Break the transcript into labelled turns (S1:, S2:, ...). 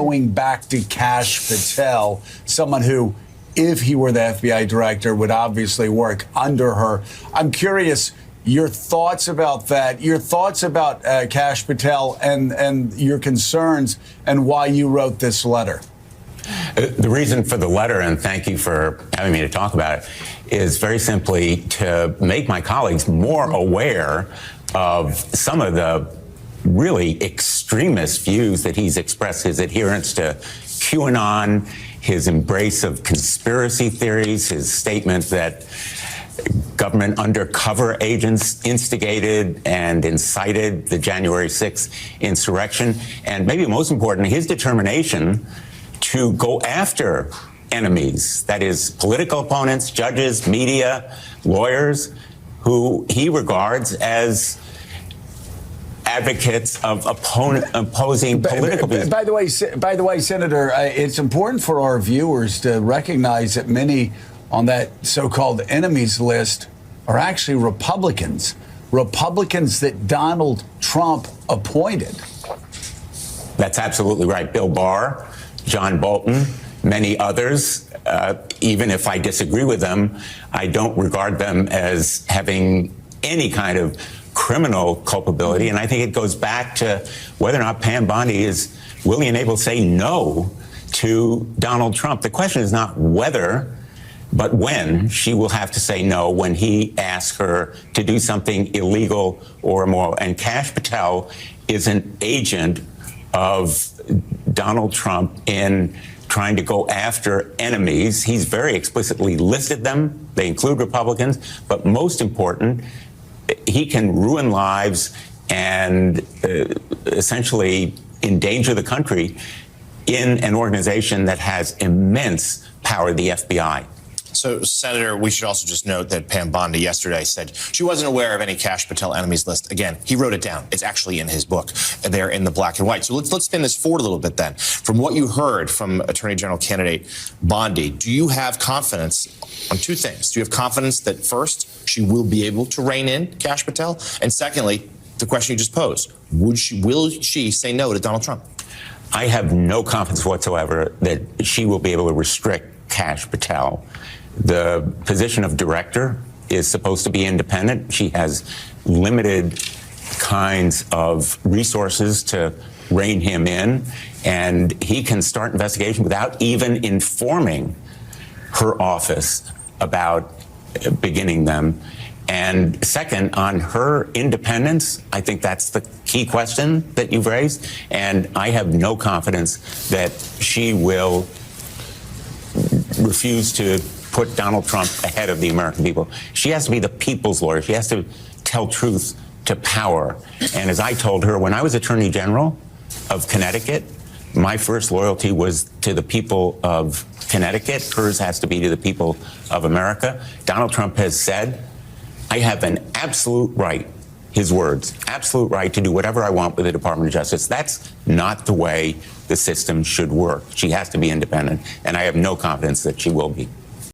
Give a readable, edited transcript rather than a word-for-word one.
S1: going back to Kash Patel, someone who, if he were the FBI director, would obviously work under her. I'm curious your thoughts about that, your thoughts about Kash Patel and your concerns and why you wrote this letter.
S2: The reason for the letter, and thank you for having me to talk about it, is very simply to make my colleagues more aware of some of the really extremist views that he's expressed, his adherence to QAnon, his embrace of conspiracy theories, his statement that government undercover agents instigated and incited the January 6th insurrection, and maybe most important, his determination to go after enemies, that is, political opponents, judges, media, lawyers, who he regards as advocates of opposing political views.
S1: By the way, Senator, it's important for our viewers to recognize that many on that so-called enemies list are actually Republicans that Donald Trump appointed.
S2: That's absolutely right. Bill Barr, John Bolton, many others. Even if I disagree with them, I don't regard them as having any kind of criminal culpability. And I think it goes back to whether or not Pam Bondi is willing and able to say no to Donald Trump. The question is not whether, but when she will have to say no when he asks her to do something illegal or immoral. And Kash Patel is an agent of Donald Trump in trying to go after enemies. He's very explicitly listed them. They include Republicans, but most important, he can ruin lives and essentially endanger the country in an organization that has immense power, the FBI.
S3: So, Senator, we should also just note that Pam Bondi yesterday said she wasn't aware of any Kash Patel enemies list. Again, he wrote it down. It's actually in his book. They're in the black and white. So let's spin this forward a little bit then. From what you heard from Attorney General candidate Bondi, do you have confidence on two things? Do you have confidence that, first, she will be able to rein in Kash Patel? And secondly, the question you just posed, will she say no to Donald Trump?
S2: I have no confidence whatsoever that she will be able to restrict Kash Patel. The position of director is supposed to be independent. She has limited kinds of resources to rein him in, and he can start investigation without even informing her office about beginning them. And second, on her independence, I think that's the key question that you've raised, and I have no confidence that she will refuse to put Donald Trump ahead of the American people. She has to be the people's lawyer. She has to tell truth to power. And as I told her, when I was Attorney General of Connecticut, my first loyalty was to the people of Connecticut. Hers has to be to the people of America. Donald Trump has said, I have an absolute right, his words, absolute right to do whatever I want with the Department of Justice. That's not the way the system should work. She has to be independent, and I have no confidence that she will be.